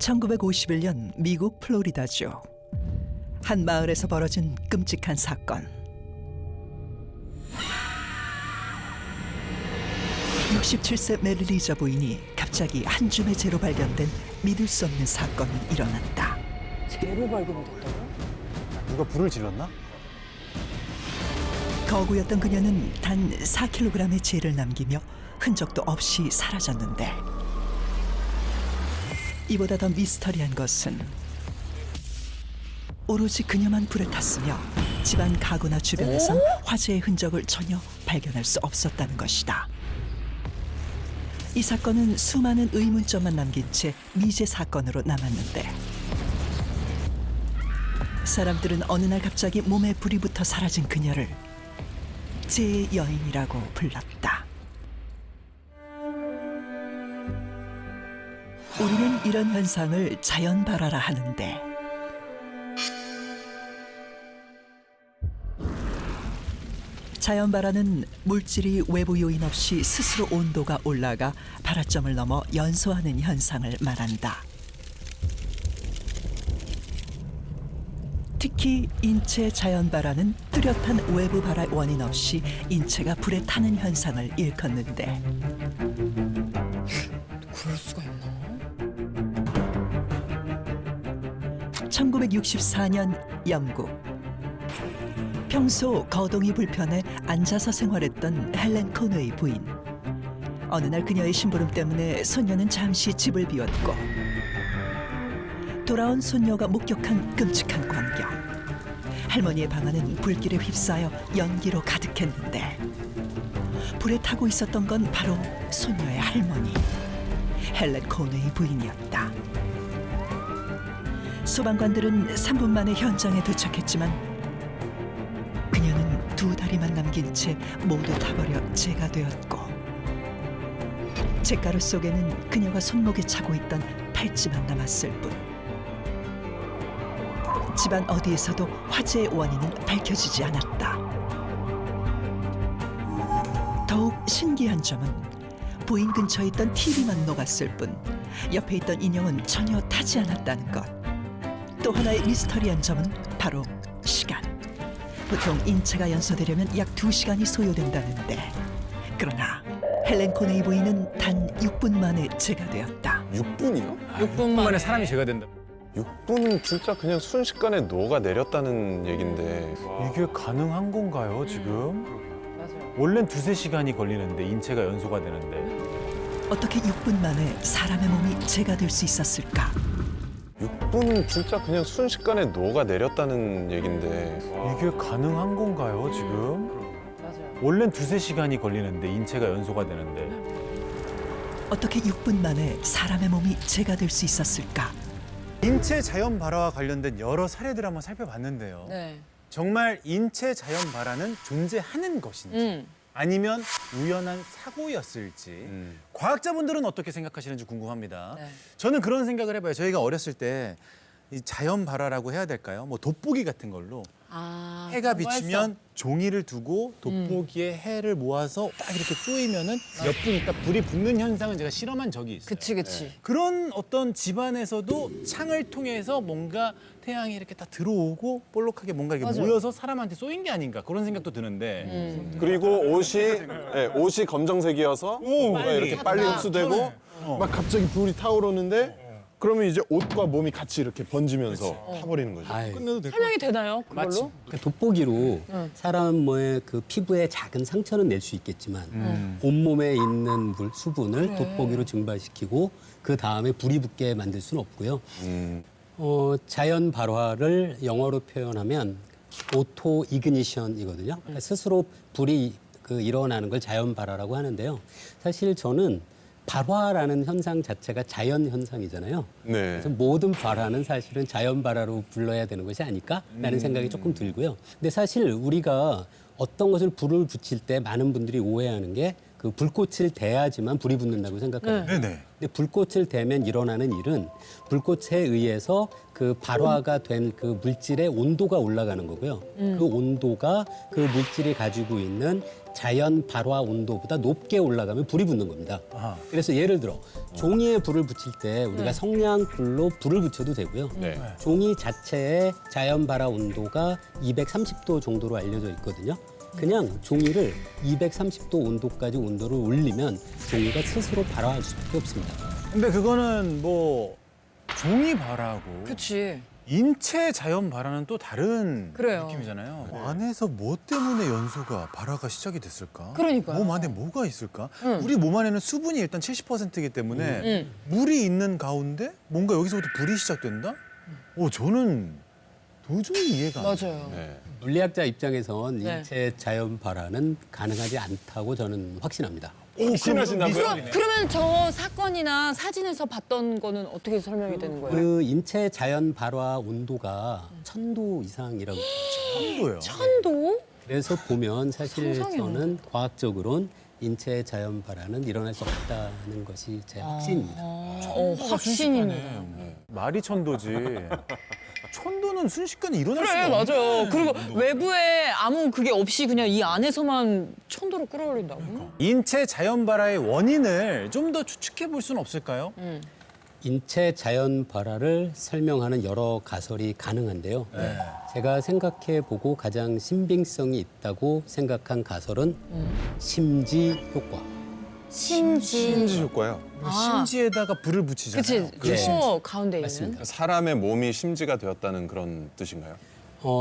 1951년 미국 플로리다주 한 마을에서 벌어진 끔찍한 사건. 67세 메리 리저 부인이 갑자기 한 줌의 재로 발견된 믿을 수 없는 사건이 일어났다. 재로 발견이 됐다고? 누가 불을 질렀나? 거구였던 그녀는 단 4kg의 재를 남기며 흔적도 없이 사라졌는데, 이보다 더 미스터리한 것은 오로지 그녀만 불에 탔으며 집안 가구나 주변에선 화재의 흔적을 전혀 발견할 수 없었다는 것이다. 이 사건은 수많은 의문점만 남긴 채 미제 사건으로 남았는데, 사람들은 어느 날 갑자기 몸에 불이 붙어 사라진 그녀를 재의 여인이라고 불렀다. 우리는 이런 현상을 자연발화라 하는데, 자연발화는 물질이 외부 요인 없이 스스로 온도가 올라가 발화점을 넘어 연소하는 현상을 말한다. 특히 인체 자연발화는 뚜렷한 외부 발화 원인 없이 인체가 불에 타는 현상을 일컫는데, 그럴 수가 있나? 1964년 영국. 평소 거동이 불편해 앉아서 생활했던 헬렌 코너의 부인. 어느 날 그녀의 심부름 때문에 손녀는 잠시 집을 비웠고, 돌아온 손녀가 목격한 끔찍한 광경. 할머니의 방 안은 불길에 휩싸여 연기로 가득했는데, 불에 타고 있었던 건 바로 손녀의 할머니, 헬렌 코너의 부인이었다. 소방관들은 3분 만에 현장에 도착했지만 그녀는 2다리만 남긴 채 모두 타버려 재가 되었고, 잿가루 속에는 그녀가 손목에 차고 있던 팔찌만 남았을 뿐. 집안 어디에서도 화재의 원인은 밝혀지지 않았다. 더욱 신기한 점은 부인 근처에 있던 TV만 녹았을 뿐 옆에 있던 인형은 전혀 타지 않았다는 것. 또 하나의 미스터리한 점은 바로 시간. 보통 인체가 연소되려면 약 2시간이 소요된다는데, 그러나 헬렌 코네이 부인은 단 6분 만에 재가 되었다. 6분이요? 6분 만에 사람이 죄가 된다. 6분은 진짜 그냥 순식간에 녹아내렸다는 얘긴데. 이게 가능한 건가요, 지금? 맞아요. 원래는 2~3시간이 걸리는데 인체가 연소가 되는데. 어떻게 6분 만에 사람의 몸이 재가 될 수 있었을까? 6분은 진짜 그냥 순식간에 녹아내렸다는 얘긴데. 이게 가능한 건가요, 지금? 맞아요. 원래는 2~3시간이 걸리는데 인체가 연소가 되는데. 어떻게 6분 만에 사람의 몸이 재가 될 수 있었을까? 인체 자연 발화와 관련된 여러 사례들을 한번 살펴봤는데요. 네. 정말 인체 자연 발화는 존재하는 것인지 아니면 우연한 사고였을지 과학자분들은 어떻게 생각하시는지 궁금합니다. 네. 저는 그런 생각을 해봐요. 저희가 어렸을 때 이 자연 발화라고 해야 될까요? 뭐 돋보기 같은 걸로 해가 비치면 종이를 두고 돋보기에 해를 모아서 딱 이렇게 쪼이면은 몇 분 있다 불이 붙는 현상은 제가 실험한 적이 있어요. 그치, 그치. 그런 어떤 집안에서도 창을 통해서 뭔가 태양이 이렇게 딱 들어오고 볼록하게 뭔가 이렇게 맞아요. 모여서 사람한테 쏘인 게 아닌가 그런 생각도 드는데 그리고 옷이 검정색이어서 뭔가 이렇게 빨리 흡수되고 막 갑자기 불이 타오르는데 그러면 이제 옷과 몸이 같이 이렇게 번지면서 타버리는 거죠. 끝내도 될 것 사냥이 되나요? 그걸로? 돋보기로 사람의 그 피부에 작은 상처는 낼 수 있겠지만 온몸에 있는 수분을 돋보기로 증발시키고 그 다음에 불이 붙게 만들 수는 없고요. 자연 발화를 영어로 표현하면 오토 이그니션이거든요. 그러니까 스스로 불이 일어나는 걸 자연 발화라고 하는데요. 사실 저는 발화라는 현상 자체가 자연 현상이잖아요. 네. 그래서 모든 발화는 사실은 자연 발화로 불러야 되는 것이 아닐까라는 생각이 조금 들고요. 근데 사실 우리가 어떤 것을 불을 붙일 때 많은 분들이 오해하는 게 그 불꽃을 대야지만 불이 붙는다고 생각합니다. 네네. 근데 불꽃을 대면 일어나는 일은 불꽃에 의해서 그 발화가 된 그 물질의 온도가 올라가는 거고요. 그 온도가 그 물질이 가지고 있는 자연 발화 온도보다 높게 올라가면 불이 붙는 겁니다. 아하. 그래서 예를 들어 종이에 불을 붙일 때 우리가 성냥불로 불을 붙여도 되고요. 네. 종이 자체의 자연 발화 온도가 230도 정도로 알려져 있거든요. 그냥 종이를 230도 온도까지 온도를 올리면 종이가 스스로 발화할 수밖에 없습니다. 근데 그거는 뭐 종이 발하고 그치. 인체 자연 발화는 또 다른 그래요. 느낌이잖아요. 안에서 뭐 때문에 연소가 발화가 시작이 됐을까? 그러니까요. 몸 안에 뭐가 있을까? 우리 몸 안에는 수분이 일단 70%이기 때문에 물이 있는 가운데 뭔가 여기서부터 불이 시작된다? 저는 도저히 이해가 안 돼요. 맞아요. 네. 물리학자 입장에선 네. 인체 자연 발화는 가능하지 않다고 저는 확신합니다. 확신하신다고요? 그러면 저 사건이나 사진에서 봤던 거는 어떻게 설명이 되는 거예요? 그 인체 자연 발화 온도가 1000도 이상이라고 정도예요. 천도? 그래서 보면 사실 상상이 안 저는 과학적으로는 인체 자연 발화는 일어날 수 없다는 것이 제 확신입니다. 확신입니다. 말이 천도지. 천도는 순식간에 일어날 그래, 수가 없는데. 맞아요. 그리고 외부에 아무 그게 없이 그냥 이 안에서만 천도를 끌어올린다고? 인체 자연 발화의 원인을 좀 더 추측해 볼 수는 없을까요? 인체 자연 발화를 설명하는 여러 가설이 가능한데요. 제가 생각해 보고 가장 신빙성이 있다고 생각한 가설은 심지 효과. 심지. 효과요. 심지에다가 불을 붙이잖아요. 그치. 저 가운데 있는. 맞습니다. 사람의 몸이 심지가 되었다는 그런 뜻인가요?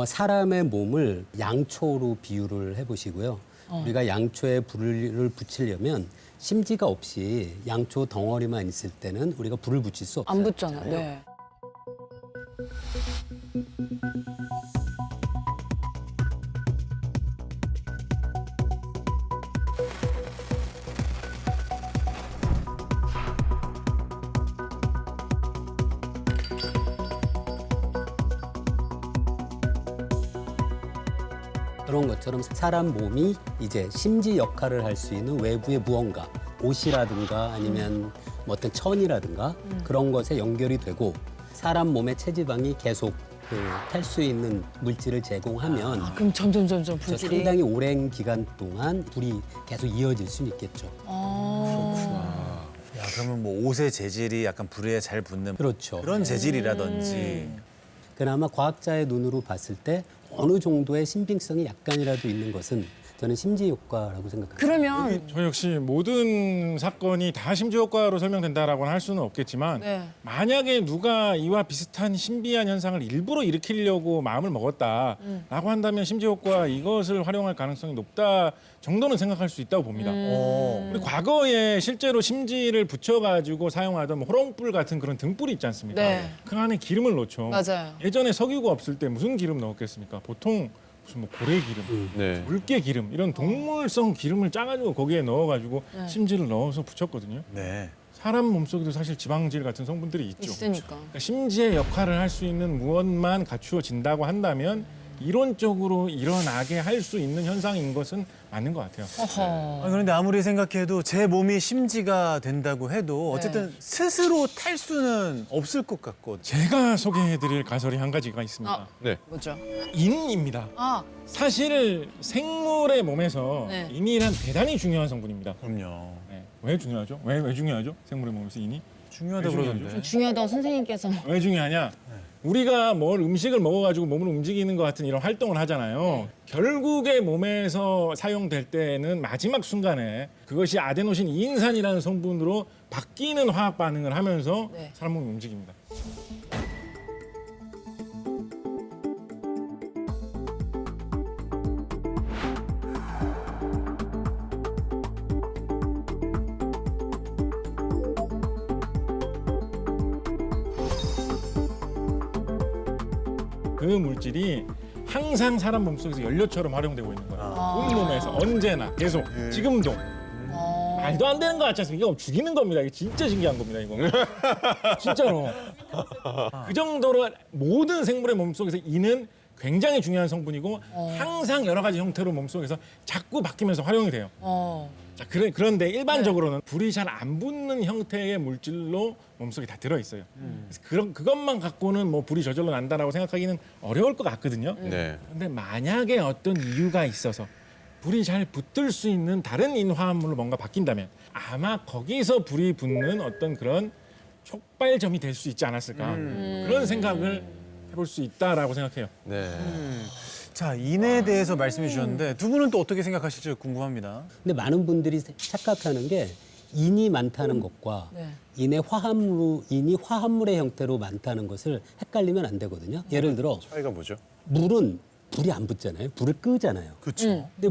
사람의 몸을 양초로 비유를 해보시고요. 우리가 양초에 불을 붙이려면 심지가 없이 양초 덩어리만 있을 때는 우리가 불을 붙일 수 없어요. 안 붙잖아. 네. 그런 것처럼 사람 몸이 이제 심지 역할을 할 수 있는 외부의 무언가, 옷이라든가 아니면 뭐 어떤 천이라든가 그런 것에 연결이 되고 사람 몸의 체지방이 계속 탈 수 있는 물질을 제공하면 그럼 점점 저 불길이. 상당히 오랜 기간 동안 불이 계속 이어질 수는 있겠죠. 야, 그러면 뭐 옷의 재질이 약간 불에 잘 붙는 그렇죠. 그런 재질이라든지. 그나마 과학자의 눈으로 봤을 때 어느 정도의 신빙성이 약간이라도 있는 것은 저는 심지 효과라고 생각합니다. 그러면 저 역시 모든 사건이 다 심지 효과로 설명된다라고는 할 수는 없겠지만 네. 만약에 누가 이와 비슷한 신비한 현상을 일부러 일으키려고 마음을 먹었다라고 한다면 심지 효과 이것을 활용할 가능성이 높다 정도는 생각할 수 있다고 봅니다. 우리 과거에 실제로 심지를 붙여가지고 사용하던 뭐 호롱불 같은 그런 등불이 있지 않습니까? 네. 그 안에 기름을 넣죠. 맞아요. 예전에 석유가 없을 때 무슨 기름 넣었겠습니까? 보통 무슨 뭐 고래 기름, 네. 물개 기름 이런 동물성 기름을 짜가지고 거기에 넣어가지고 네. 심지를 넣어서 붙였거든요. 네. 사람 몸속에도 사실 지방질 같은 성분들이 있죠. 있으니까. 그러니까 심지의 역할을 할 수 있는 무언만 갖추어진다고 한다면 이론적으로 일어나게 할 수 있는 현상인 것은 맞는 것 같아요. 어허. 그런데 아무리 생각해도 제 몸이 심지가 된다고 해도 어쨌든 스스로 탈 수는 없을 것 같거든요. 제가 소개해드릴 가설이 한 가지가 있습니다. 아. 네. 뭐죠? 인입니다. 아, 사실 생물의 몸에서 네. 인이란 대단히 중요한 성분입니다. 그럼요. 네. 왜 중요하죠? 왜 중요하죠? 생물의 몸에서 인이? 중요하다고 왜 그러던데. 중요하다고 선생님께서. 왜 중요하냐? 우리가 뭘 음식을 먹어가지고 몸을 움직이는 것 같은 이런 활동을 하잖아요. 결국에 몸에서 사용될 때는 마지막 순간에 그것이 아데노신 2인산이라는 성분으로 바뀌는 화학 반응을 하면서 네. 사람 몸이 움직입니다. 그 물질이 항상 사람 몸속에서 연료처럼 활용되고 있는 거예요. 온몸에서 언제나 계속 지금도. 말도 안 되는 거 같지 않습니까? 이거 죽이는 겁니다. 이게 진짜 신기한 겁니다. 이거. 진짜로. 그 정도로 모든 생물의 몸속에서 이는 굉장히 중요한 성분이고 항상 여러 가지 형태로 몸속에서 자꾸 바뀌면서 활용이 돼요. 자, 그런데 일반적으로는 불이 잘 안 붙는 형태의 물질로 몸속에 다 들어있어요. 그래서 그것만 갖고는 뭐 불이 저절로 난다라고 생각하기는 어려울 것 같거든요. 네. 근데 만약에 어떤 이유가 있어서 불이 잘 붙을 수 있는 다른 인화합물로 뭔가 바뀐다면 아마 거기서 불이 붙는 어떤 그런 촉발점이 될 수 있지 않았을까 그런 생각을 해볼 수 있다라고 생각해요. 네. 자, 인에 대해서 말씀해 주셨는데 두 분은 또 어떻게 생각하실지 궁금합니다. 근데 많은 분들이 착각하는 게 인이 많다는 것과 인이 화합물의 형태로 많다는 것을 헷갈리면 안 되거든요. 예를 들어 차이가 뭐죠? 물은 불이 안 붙잖아요. 불을 끄잖아요. 그렇죠. 근데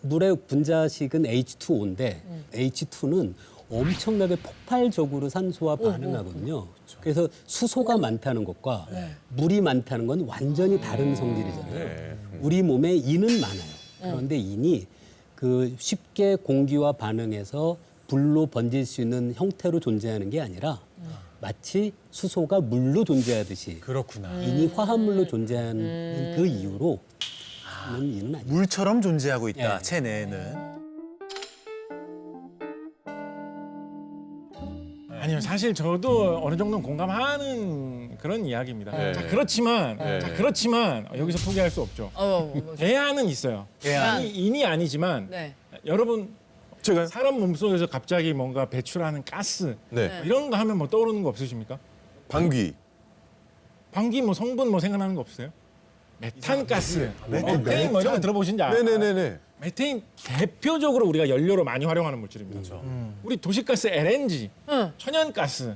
물의 분자식은 H2O인데 H2는 엄청나게 폭발적으로 산소와 반응하거든요. 그래서 수소가 많다는 것과 물이 많다는 건 완전히 다른 성질이잖아요. 우리 몸에 인은 많아요. 그런데 인이 그 쉽게 공기와 반응해서 불로 번질 수 있는 형태로 존재하는 게 아니라 마치 수소가 물로 존재하듯이 그렇구나. 인이 화합물로 존재하는 그 이유로 인은 아니에요. 물처럼 존재하고 있다. 예. 체내에는. 아니요, 사실 저도 어느 정도는 공감하는 그런 이야기입니다. 네. 자, 그렇지만 여기서 포기할 수 없죠. 대안은 있어요. 대안. 인이 아니지만 네. 여러분 제가 사람 몸속에서 갑자기 뭔가 배출하는 가스 네. 이런 거 하면 뭐 떠오르는 거 없으십니까? 방귀. 방귀 뭐 성분 뭐 생각나는 거 없어요? 메탄 가스, 메탄. 메테인 뭐 이런 거 들어보신지 알아요? 네네네네. 메테인 대표적으로 우리가 연료로 많이 활용하는 물질입니다. 우리 도시가스 LNG, 천연가스,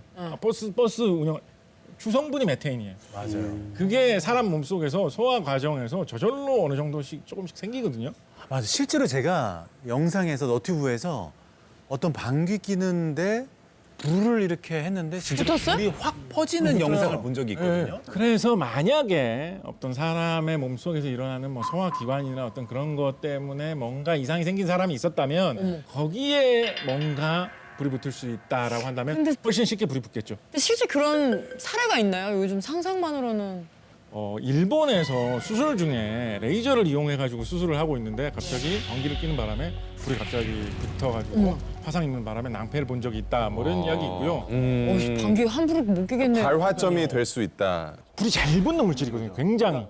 버스 운영 주성분이 메테인이에요. 맞아요. 그게 사람 몸속에서 소화 과정에서 저절로 어느 정도씩 조금씩 생기거든요. 맞아. 실제로 제가 영상에서 너튜브에서 어떤 방귀 끼는데 불을 이렇게 했는데 진짜 붙었어요? 불이 확 퍼지는 영상을 본 적이 있거든요. 그래서 만약에 어떤 사람의 몸속에서 일어나는 뭐 소화기관이나 어떤 그런 것 때문에 뭔가 이상이 생긴 사람이 있었다면 거기에 뭔가 불이 붙을 수 있다라고 한다면 근데- 훨씬 쉽게 불이 붙겠죠. 근데 실제 그런 사례가 있나요? 요즘 상상만으로는. 일본에서 수술 중에 레이저를 이용해가지고 수술을 하고 있는데 갑자기 전기를 끼는 바람에 불이 갑자기 붙어가지고 화상 입는 바람에 낭패를 본 적이 있다. 뭐 이런 이야기 있고요. 방귀 함부로 못 끼겠네. 발화점이 될 수 있다. 불이 잘 붙는 물질이거든요. 굉장히.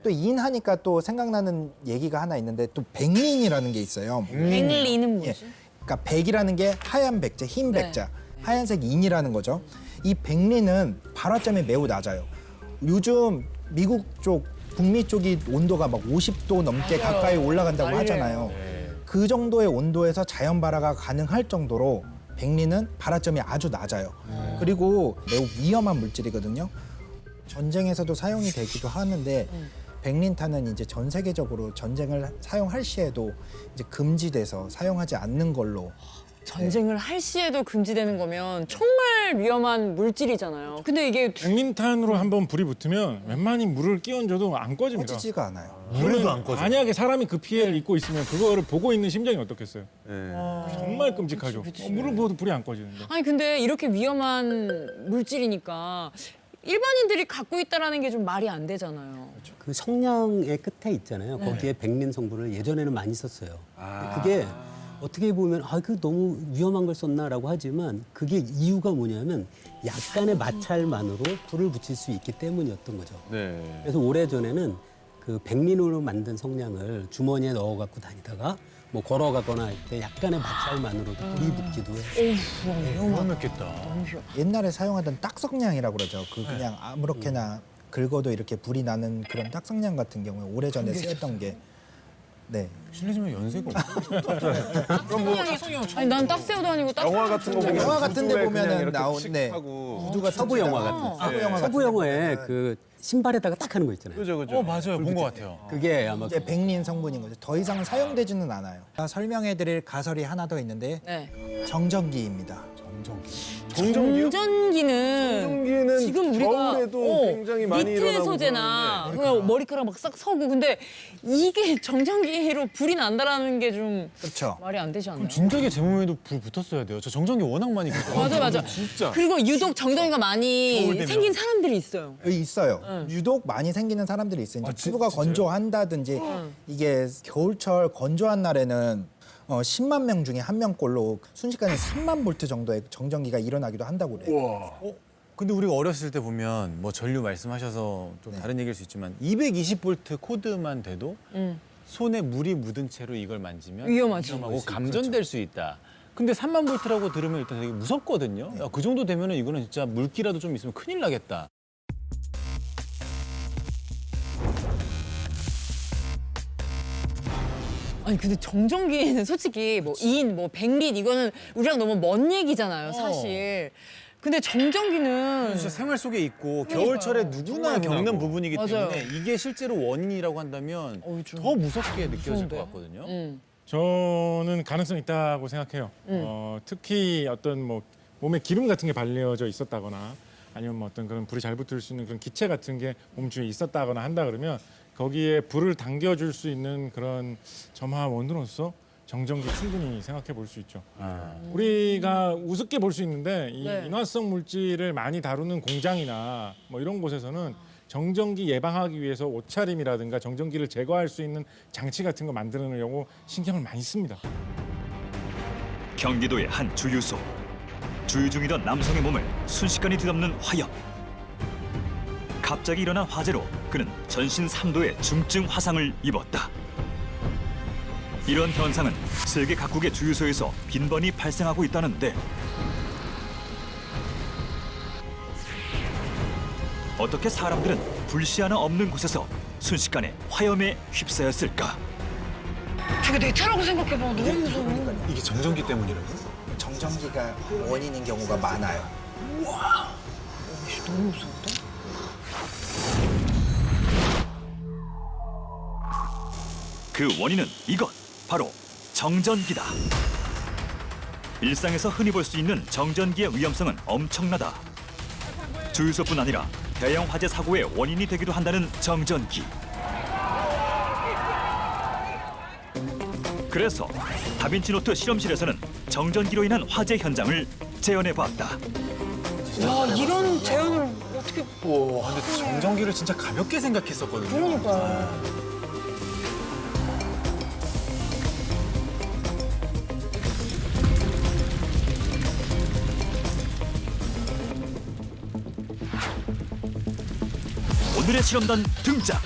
또 인하니까 또 생각나는 얘기가 하나 있는데 또 백린이라는 게 있어요. 백리는 예. 뭐지? 그러니까 백이라는 게 하얀 백자, 흰 백자, 하얀색 인이라는 거죠. 이 백린은 발화점이 매우 낮아요. 요즘 미국 쪽, 북미 쪽이 온도가 막 50도 넘게 가까이 올라간다고 하잖아요. 그 정도의 온도에서 자연 발화가 가능할 정도로 백린은 발화점이 아주 낮아요. 그리고 매우 위험한 물질이거든요. 전쟁에서도 사용이 되기도 하는데 백린탄은 이제 전 세계적으로 전쟁을 사용할 시에도 이제 금지돼서 사용하지 않는 걸로. 전쟁을 할 시에도 금지되는 거면 정말 위험한 물질이잖아요. 근데 이게 백린탄으로 한번 불이 붙으면 웬만히 물을 끼얹어도 안 꺼집니다. 꺼지지가 않아요. 물에도 안 꺼져. 만약에 사람이 그 피해를 입고 있으면 그거를 보고 있는 심정이 어떻겠어요? 네. 정말 끔찍하죠. 물을 부어도 불이 안 꺼지는데. 아니 근데 이렇게 위험한 물질이니까 일반인들이 갖고 있다라는 게 좀 말이 안 되잖아요. 그 성냥의 끝에 있잖아요. 거기에 백린 성분을 예전에는 많이 썼어요. 근데 그게 어떻게 보면 그 너무 위험한 걸 썼나라고 하지만 그게 이유가 뭐냐면 약간의 마찰만으로 불을 붙일 수 있기 때문이었던 거죠. 네. 그래서 오래전에는 그 백린으로 만든 성냥을 주머니에 넣어 갖고 다니다가 뭐 걸어가거나 할 때 약간의 마찰만으로도 불이 붙기도 해요. 위험했겠다. 옛날에 사용하던 딱성냥이라고 그러죠. 그냥 아무렇게나 긁어도 이렇게 불이 나는 그런 딱성냥 같은 경우에 오래전에 쓰였던 게 네. 실례지만 연세가 없어. 아니 난 딱새우도 아니고 딱 영화 같은 거 보면 영화 같은 데 구두에 보면은 그냥 이렇게 나온- 칙 네. 하고. 구두가 서부 영화 같은. 서부 영화 서부 같은 영화에 데 그 신발에다가 딱 하는 거 있잖아요. 그죠 그죠. 맞아요. 본 것 같아요. 그게 아마 이제 백린 성분인 거죠. 더 이상 사용되지는 않아요. 설명해드릴 가설이 하나 더 있는데 네. 정전기입니다. 정전기요? 정전기는 정전기는 지금 우리가 겨울에도 굉장히 많이 니트 일어나고 소재나 그러는데. 그냥 머리카락 막 싹 서고 근데 이게 정전기로 불이 난다라는 게 좀 그렇죠. 말이 안 되지 않나요? 진작에 제 몸에도 불 붙었어야 돼요. 저 정전기 워낙 많이 붙어요. 맞아 맞아. 진짜. 그리고 유독 정전기가 많이 겨울 되면. 생긴 사람들이 있어요. 여기 있어요. 유독 많이 생기는 사람들이 있어요. 이제 피부가 건조한다든지 이게 겨울철 건조한 날에는 10만 명 중에 한 명꼴로 순식간에 3만 볼트 정도의 정전기가 일어나기도 한다고 그래요. 근데 우리가 어렸을 때 보면 뭐 전류 말씀하셔서 좀 다른 얘기일 수 있지만 220V 코드만 돼도 손에 물이 묻은 채로 이걸 만지면 위험하지. 위험하고 감전될 수 있다. 근데 3만 볼트라고 들으면 일단 되게 무섭거든요. 야, 그 정도 되면은 이거는 진짜 물기라도 좀 있으면 큰일 나겠다. 아니 근데 정전기는 솔직히 뭐 2인 뭐 100lit 이거는 우리랑 너무 먼 얘기잖아요, 사실. 근데 정전기는 진짜 생활 속에 있고 겨울철에 누구나 겪는 부분이기 맞아요. 때문에 이게 실제로 원인이라고 한다면 좀 더 무섭게 느껴질 무서운데? 것 같거든요. 저는 가능성 있다고 생각해요. 특히 어떤 뭐 몸에 기름 같은 게 발려져 있었다거나 아니면 뭐 어떤 그런 불이 잘 붙을 수 있는 그런 기체 같은 게 몸 주위에 있었다거나 한다 그러면 거기에 불을 당겨줄 수 있는 그런 점화 원으로서 정전기 충분히 생각해 볼 수 있죠. 우리가 우습게 볼 수 있는데 이 네. 인화성 물질을 많이 다루는 공장이나 뭐 이런 곳에서는 정전기 예방하기 위해서 옷차림이라든가 정전기를 제거할 수 있는 장치 같은 거 만드느라고 신경을 많이 씁니다. 경기도의 한 주유소. 주유 중이던 남성의 몸을 순식간에 뒤덮는 화염. 갑자기 일어난 화재로 그는 전신 3도의 중증 화상을 입었다. 이런 현상은 세계 각국의 주유소에서 빈번히 발생하고 있다는데 어떻게 사람들은 불씨 하나 없는 곳에서 순식간에 화염에 휩싸였을까? 저게 내 차라고 생각해봐. 너무 무서워. 이게 정전기 때문이라고? 정전기가 원인인 경우가 많아요. 너무 무서운데? 그 원인은 이것, 바로 정전기다. 일상에서 흔히 볼 수 있는 정전기의 위험성은 엄청나다. 주유소뿐 아니라 대형 화재 사고의 원인이 되기도 한다는 정전기. 그래서 다빈치 노트 실험실에서는 정전기로 인한 화재 현장을 재현해봤다. 야 이런 재현을 어떻게? 근데 정전기를 진짜 가볍게 생각했었거든요. 그러니까요. 오늘의 실험단 등장.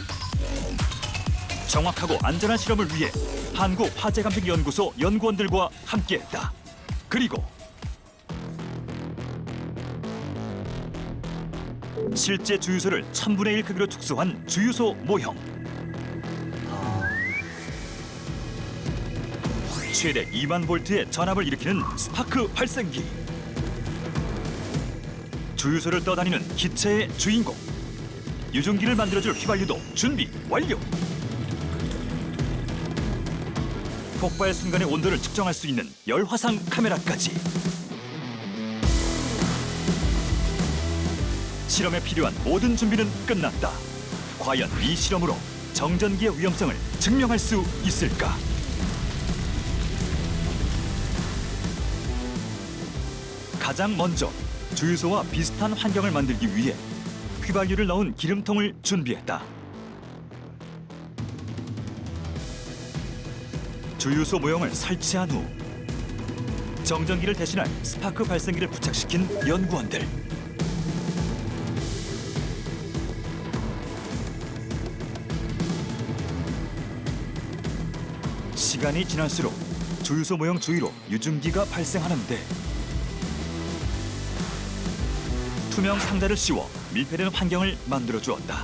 정확하고 안전한 실험을 위해 한국화재감식연구소 연구원들과 함께했다. 그리고 실제 주유소를 1000분의 1 크기로 축소한 주유소 모형. 최대 2만 볼트의 전압을 일으키는 스파크 발생기. 주유소를 떠다니는 기체의 주인공. 유증기를 만들어줄 휘발유도 준비 완료. 폭발 순간의 온도를 측정할 수 있는 열화상 카메라까지. 실험에 필요한 모든 준비는 끝났다. 과연 이 실험으로 정전기의 위험성을 증명할 수 있을까? 가장 먼저 주유소와 비슷한 환경을 만들기 위해 휘발유를 넣은 기름통을 준비했다. 주유소 모형을 설치한 후 정전기를 대신할 스파크 발생기를 부착시킨 연구원들. 시간이 지날수록 주유소 모형 주위로 유증기가 발생하는데 투명 상자를 씌워 밀폐되는 환경을 만들어 주었다.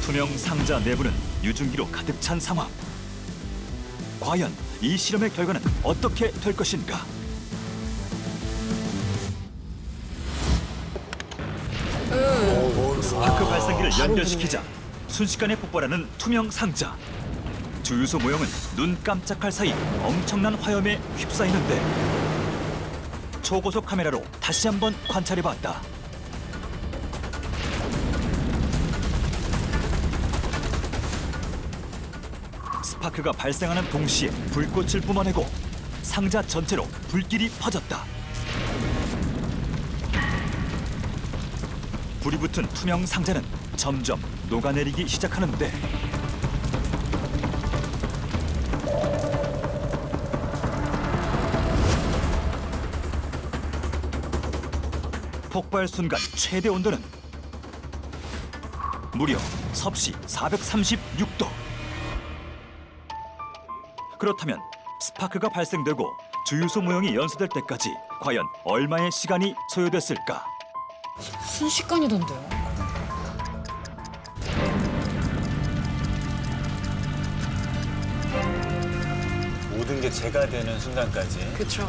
투명 상자 내부는 유증기로 가득 찬 상황. 과연 이 실험의 결과는 어떻게 될 것인가? 스파크 발생기를 연결시키자 순식간에 폭발하는 투명 상자. 주유소 모형은 눈 깜짝할 사이 엄청난 화염에 휩싸이는데 초고속 카메라로 다시 한번 관찰해봤다. 스파크가 발생하는 동시에 불꽃을 뿜어내고 상자 전체로 불길이 퍼졌다. 불이 붙은 투명 상자는 점점 녹아내리기 시작하는데 폭발 순간 최대 온도는 무려 섭씨 436도. 그렇다면 스파크가 발생되고 주유소 모형이 연소될 때까지 과연 얼마의 시간이 소요됐을까? 순식간이던데요. 모든 게 재가 되는 순간까지. 그렇죠.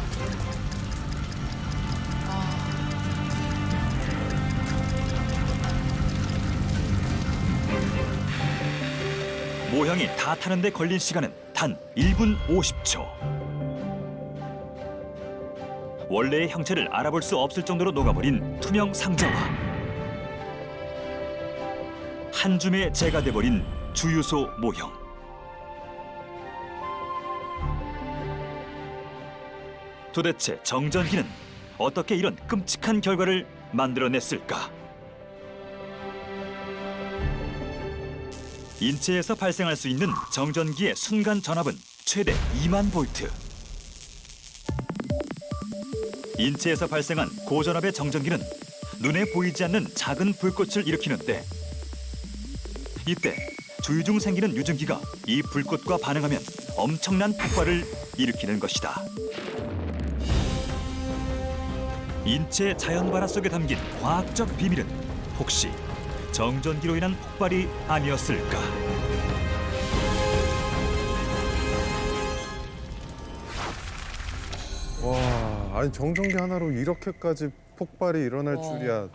모형이 다 타는데 걸린 시간은 단 1분 50초. 원래의 형체를 알아볼 수 없을 정도로 녹아버린 투명 상자와 한 줌에 재가 돼버린 주유소 모형. 도대체 정전기는 어떻게 이런 끔찍한 결과를 만들어냈을까? 인체에서 발생할 수 있는 정전기의 순간 전압은 최대 2만 볼트. 인체에서 발생한 고전압의 정전기는 눈에 보이지 않는 작은 불꽃을 일으키는데 이때 주유 중 생기는 유증기가 이 불꽃과 반응하면 엄청난 폭발을 일으키는 것이다. 인체 자연 발화 속에 담긴 과학적 비밀은 혹시 정전기로 인한 폭발이 아니었을까? 와, 아니 정전기 하나로 이렇게까지 폭발이 일어날 줄이야.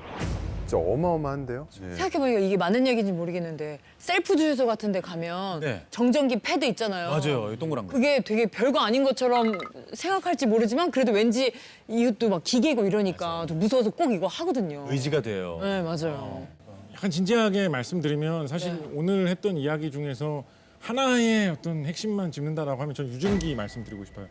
진짜 어마어마한데요? 네. 생각해보니까 이게 맞는 얘기인지 모르겠는데 셀프 주유소 같은 데 가면 네. 정전기 패드 있잖아요. 맞아요. 이 동그란 거. 그게 되게 별거 아닌 것처럼 생각할지 모르지만 그래도 왠지 이것도 막 기계고 이러니까 좀 무서워서 꼭 이거 하거든요. 의지가 돼요. 네, 맞아요. 약간 진지하게 말씀드리면 사실 네. 오늘 했던 이야기 중에서 하나의 어떤 핵심만 짚는다라고 하면 저는 유증기 말씀드리고 싶어요.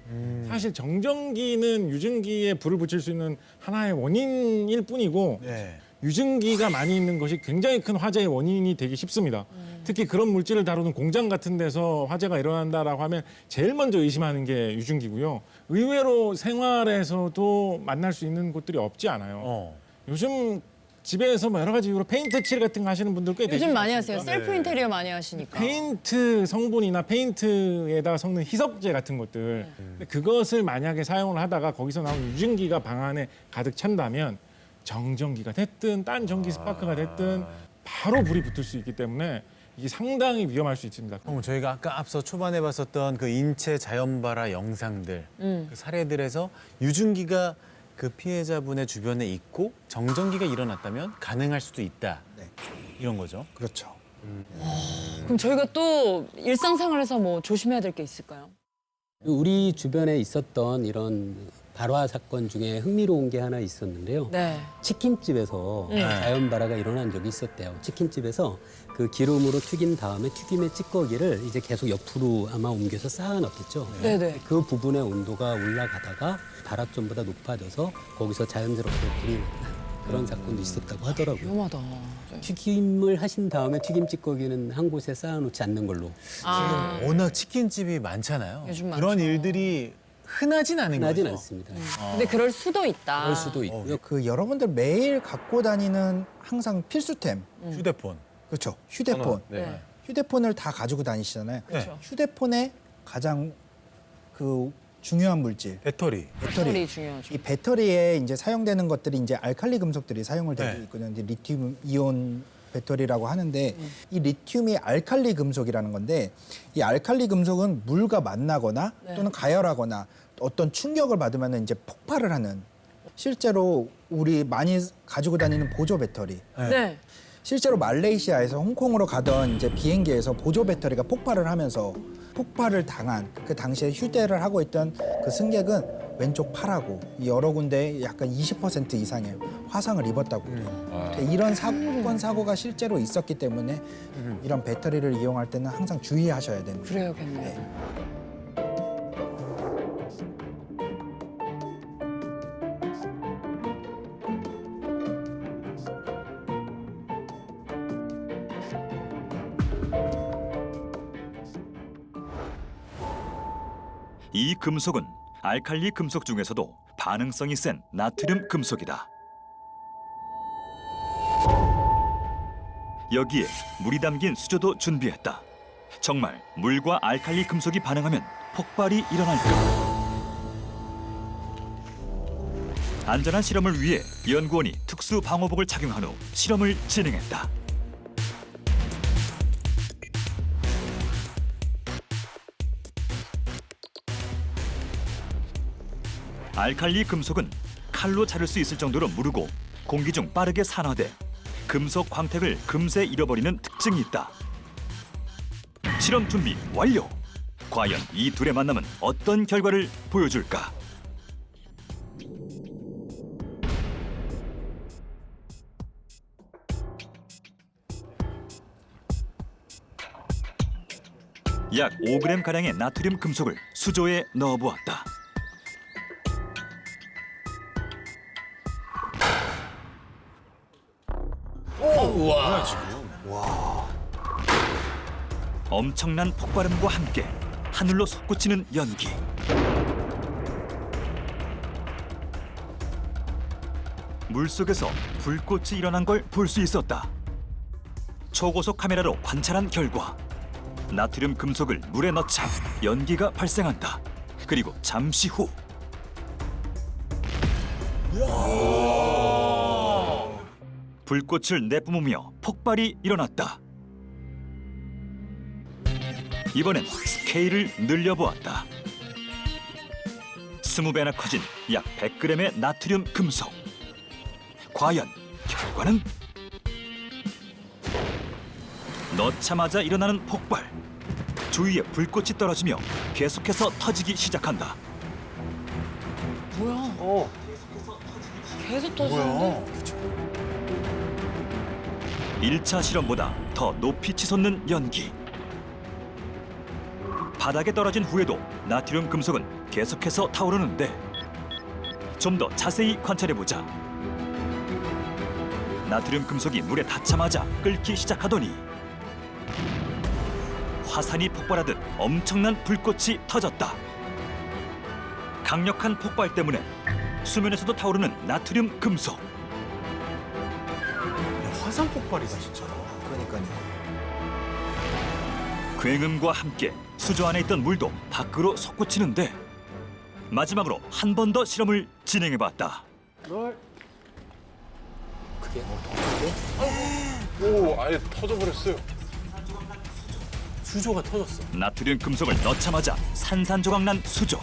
사실 정전기는 유증기에 불을 붙일 수 있는 하나의 원인일 뿐이고 네. 유증기가 많이 있는 것이 굉장히 큰 화재의 원인이 되기 쉽습니다. 특히 그런 물질을 다루는 공장 같은 데서 화재가 일어난다라고 하면 제일 먼저 의심하는 게 유증기고요. 의외로 생활에서도 만날 수 있는 곳들이 없지 않아요. 요즘 집에서 뭐 여러 가지 이유로 페인트 칠 같은 거 하시는 분들 꽤 요즘 많이 하세요. 않습니까? 셀프 인테리어 많이 하시니까. 페인트 성분이나 페인트에다가 섞는 희석제 같은 것들 근데 그것을 만약에 사용을 하다가 거기서 나온 유증기가 방 안에 가득 찬다면 정전기가 됐든 딴 전기 스파크가 됐든 바로 불이 붙을 수 있기 때문에 이게 상당히 위험할 수 있습니다. 저희가 아까 앞서 초반에 봤었던 그 인체 자연 발화 영상들, 그 사례들에서 유증기가 그 피해자분의 주변에 있고 정전기가 일어났다면 가능할 수도 있다. 네. 이런 거죠. 그렇죠. 그럼 저희가 또 일상생활에서 뭐 조심해야 될 게 있을까요? 우리 주변에 있었던 이런 발화 사건 중에 흥미로운 게 하나 있었는데요. 네. 치킨집에서 자연 발화가 일어난 적이 있었대요. 치킨집에서 그 기름으로 튀긴 다음에 튀김의 찌꺼기를 이제 계속 옆으로 아마 옮겨서 쌓아놨겠죠. 네네. 그 부분의 온도가 올라가다가 발화점보다 높아져서 거기서 자연스럽게 불이 난 그런 사건도 있었다고 하더라고요. 위험하다. 튀김을 하신 다음에 튀김 찌꺼기는 한 곳에 쌓아놓지 않는 걸로 아, 워낙 치킨집이 많잖아요. 요즘 그런 많죠. 일들이 흔하진 않은 흔하진 거죠. 않습니다. 근데 그럴 수도 있다. 그럴 수도 있고요. 그 여러분들 매일 갖고 다니는 항상 필수템. 휴대폰. 그렇죠. 휴대폰. 네. 휴대폰을 다 가지고 다니시잖아요. 그렇죠. 휴대폰의 가장 그 중요한 물질 배터리. 배터리 중요하죠. 이 배터리에 이제 사용되는 것들이 이제 알칼리 금속들이 사용을 되고 네. 있거든요. 이제 리튬 이온 배터리라고 하는데 이 리튬이 알칼리 금속이라는 건데 이 알칼리 금속은 물과 만나거나 또는 가열하거나 어떤 충격을 받으면 이제 폭발을 하는 실제로 우리 많이 가지고 다니는 보조 배터리 네. 실제로 말레이시아에서 홍콩으로 가던 이제 비행기에서 보조 배터리가 폭발을 하면서 폭발을 당한 그 당시에 휴대를 하고 있던 그 승객은 왼쪽 팔하고 여러 군데 약간 20% 이상의 화상을 입었다고 그래요. 이런 사건 사고가 실제로 있었기 때문에 이런 배터리를 이용할 때는 항상 주의하셔야 됩니다. 그래야겠네. 이 금속은 알칼리 금속 중에서도 반응성이 센 나트륨 금속이다. 여기에 물이 담긴 수조도 준비했다. 정말 물과 알칼리 금속이 반응하면 폭발이 일어날까? 안전한 실험을 위해 연구원이 특수 방호복을 착용한 후 실험을 진행했다. 알칼리 금속은 칼로 자를 수 있을 정도로 무르고 공기 중 빠르게 산화돼 금속 광택을 금세 잃어버리는 특징이 있다. 실험 준비 완료! 과연 이 둘의 만남은 어떤 결과를 보여줄까? 약 5g가량의 나트륨 금속을 수조에 넣어보았다. 엄청난 폭발음과 함께 하늘로 솟구치는 연기. 물속에서 불꽃이 일어난 걸 볼 수 있었다. 초고속 카메라로 관찰한 결과 나트륨 금속을 물에 넣자 연기가 발생한다. 그리고 잠시 후 불꽃을 내뿜으며 폭발이 일어났다. 이번엔 스케일을 늘려보았다. 20배나 커진 약 100g의 나트륨 금속. 과연 결과는? 넣자마자 일어나는 폭발. 주위에 불꽃이 떨어지며 계속해서 터지기 시작한다. 뭐야? 계속 터지는데? 1차 실험보다 더 높이 치솟는 연기. 바닥에 떨어진 후에도 나트륨 금속은 계속해서 타오르는데 좀 더 자세히 관찰해보자. 나트륨 금속이 물에 닿자마자 끓기 시작하더니 화산이 폭발하듯 엄청난 불꽃이 터졌다. 강력한 폭발 때문에 수면에서도 타오르는 나트륨 금속. 화산 폭발이다 진짜. 그러니까요. 굉음과 함께 수조 안에 있던 물도 밖으로 솟구치는데 마지막으로 한 번 더 실험을 진행해봤다. 오, 아예 터져버렸어요. 수조가 터졌어. 나트륨 금속을 넣자마자 산산조각난 수조.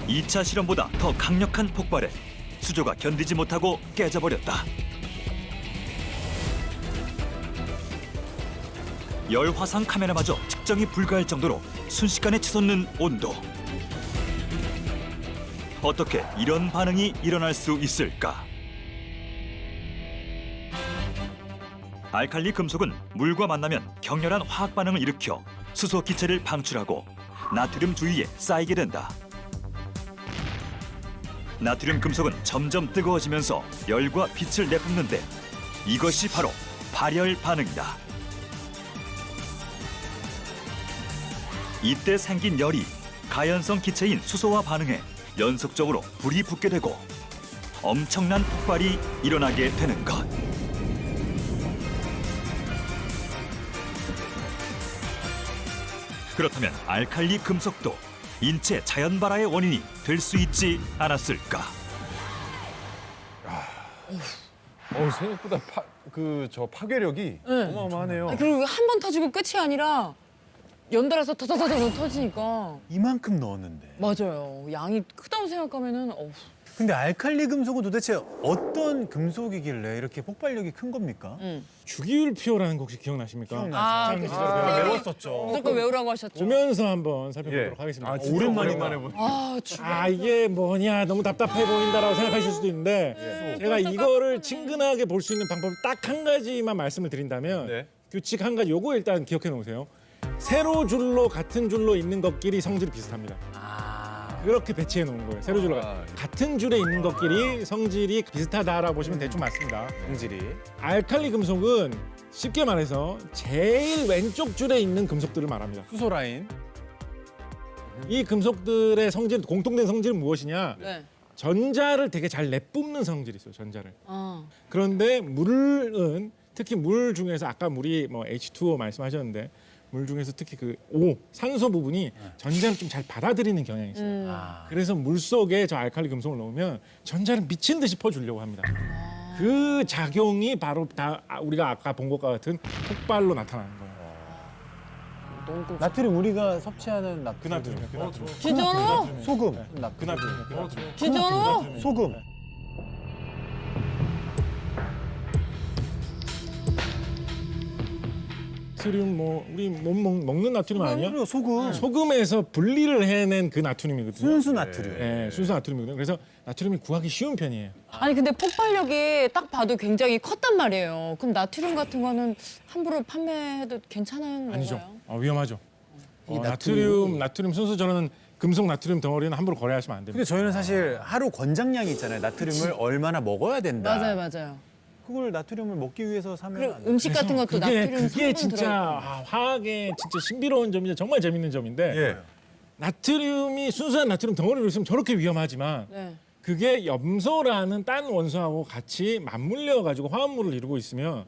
이 차 실험보다 더 강력한 폭발에 수조가 견디지 못하고 깨져버렸다. 열화상 카메라마저 측정이 불가할 정도로 순식간에 치솟는 온도. 어떻게 이런 반응이 일어날 수 있을까? 알칼리 금속은 물과 만나면 격렬한 화학 반응을 일으켜 수소 기체를 방출하고 나트륨 주위에 쌓이게 된다. 나트륨 금속은 점점 뜨거워지면서 열과 빛을 내뿜는데 이것이 바로 발열 반응이다. 이때 생긴 열이 가연성 기체인 수소와 반응해 연속적으로 불이 붙게 되고 엄청난 폭발이 일어나게 되는 것. 그렇다면 알칼리 금속도 인체 자연 발화의 원인이 될 수 있지 않았을까? 생각보다 파괴력이 어마어마하네요. 그리고 한 번 터지고 끝이 아니라 연달아서 터져서 터지니까. 이만큼 넣었는데. 맞아요. 양이 크다고 생각하면은 어우. 근데 알칼리 금속은 도대체 어떤 금속이길래 이렇게 폭발력이 큰 겁니까? 주기율표라는 거 혹시 기억나십니까? 기억나죠. 그렇죠. 외웠었죠. 무조건 외우라고 하셨죠. 보면서 한번 살펴보도록 하겠습니다. 오랜만에 아 이게 뭐냐 너무 답답해 보인다라고 생각하실 수도 있는데 제가 이거를 친근하게 볼 수 있는 방법 딱 한 가지만 말씀을 드린다면 규칙 한 가지 요거 일단 기억해 놓으세요. 세로 줄로 같은 줄로 있는 것끼리 성질이 비슷합니다. 그렇게 배치해 놓은 거예요. 세로줄로 같은 줄에 있는 것끼리 성질이 비슷하다라고 보시면 대충 맞습니다. 성질이. 알칼리 금속은 쉽게 말해서 제일 왼쪽 줄에 있는 금속들을 말합니다. 수소 라인. 이 금속들의 성질, 공통된 성질은 무엇이냐? 네. 전자를 되게 잘 내뿜는 성질이 있어요. 전자를. 어. 그런데 물은 특히 물 중에서 아까 물이 뭐 H2O 말씀하셨는데 물 중에서 특히 그 O 산소 부분이 전자를 좀 잘 받아들이는 경향이 있어요. 그래서 물 속에 저 알칼리 금속을 넣으면 전자를 미친 듯이 퍼주려고 합니다. 그 작용이 바로 다 우리가 아까 본 것과 같은 폭발로 나타나는 거예요. 나트륨 우리가 섭취하는 그 나트륨. 진짜로? 소금. 그 나트륨. 진짜로? 소금. 나트륨 뭐 우리 먹는 나트륨 아니야? 그리고 소금. 소금에서 분리를 해낸 그 나트륨이거든요. 순수 나트륨. 네, 순수 나트륨이거든요. 그래서 나트륨이 구하기 쉬운 편이에요. 아니 근데 폭발력이 딱 봐도 굉장히 컸단 말이에요. 그럼 나트륨 같은 거는 함부로 판매해도 괜찮은 아니죠. 건가요? 위험하죠. 이 나트륨 순수 저는 금속 나트륨 덩어리는 함부로 거래하시면 안 됩니다. 근데 저희는 사실 하루 권장량이 있잖아요. 나트륨을 얼마나 먹어야 된다. 맞아요. 그걸 나트륨을 먹기 위해서 사면 그리고 안 돼. 음식 같은 것도 나트륨 그게 성분 진짜 들어있고. 화학의 진짜 신비로운 점이자 정말 재밌는 점인데 예. 나트륨이 순수한 나트륨 덩어리로 있으면 저렇게 위험하지만 네. 그게 염소라는 딴 원소하고 같이 맞물려 가지고 화합물을 이루고 있으면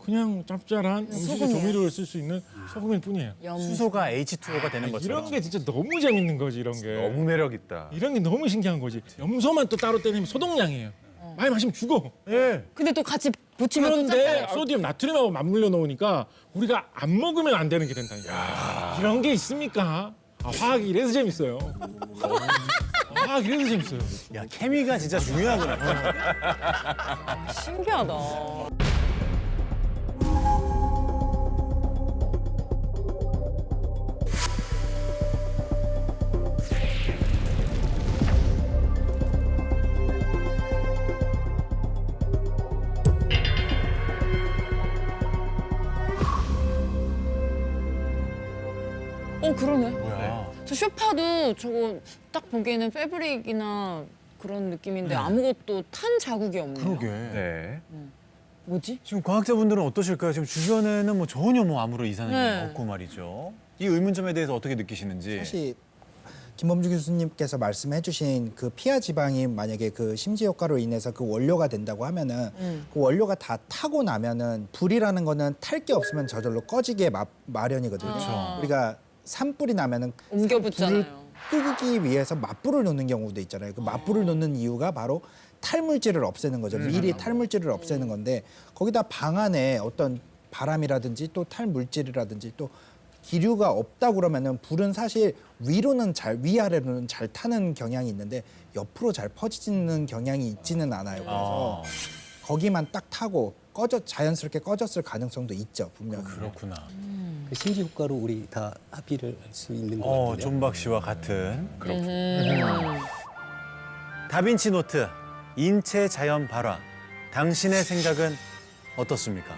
그냥 짭짤한 음식의 소금이에요. 조미료를 쓸 수 있는 소금일 뿐이에요. 수소가 H2O가 되는 것처럼. 이런 게 진짜 너무 재밌는 거지 이런 게. 너무 매력 있다. 이런 게 너무 신기한 거지. 염소만 또 따로 때리면 소독량이에요. 많이 마시면 죽어. 예. 근데 또 같이 붙이면 또 그런데 짭짤해. 소디움, 나트륨하고 맞물려 놓으니까 우리가 안 먹으면 안 되는 게 된다니까. 이런 게 있습니까? 화학이 이래서 재밌어요. 화학이 이래서 재밌어요. 야, 케미가 진짜 중요하구나. 신기하다. 그러네. 뭐야? 저 쇼파도 저거 딱 보기에는 패브릭이나 그런 느낌인데 아무것도 탄 자국이 없네요. 그러게. 네. 뭐지? 지금 과학자분들은 어떠실까요? 지금 주변에는 뭐 전혀 뭐 아무런 이상이 네. 없고 말이죠. 이 의문점에 대해서 어떻게 느끼시는지. 사실 김범주 교수님께서 말씀해주신 그 피하 지방이 만약에 그 심지 효과로 인해서 그 원료가 된다고 하면은 그 원료가 다 타고 나면은 불이라는 거는 탈 게 없으면 저절로 꺼지게 마련이거든요. 우리가 산불이 나면은 옮겨 불을 붙잖아요. 끄기 위해서 맞불을 놓는 경우도 있잖아요. 그 맞불을 놓는 이유가 바로 탈물질을 없애는 거죠. 미리 탈물질을 없애는 건데 거기다 방 안에 어떤 바람이라든지 또 탈물질이라든지 또 기류가 없다 그러면은 불은 사실 위로는 위아래로는 잘 타는 경향이 있는데 옆으로 잘 퍼지는 경향이 있지는 않아요. 그래서 거기만 딱 타고 자연스럽게 꺼졌을 가능성도 있죠, 분명히. 그렇구나. 그 심지 효과로 우리 다 합의를 할 수 있는 것 같은데요. 존박 씨와 같은. 다빈치 노트, 인체 자연 발화. 당신의 생각은 어떻습니까?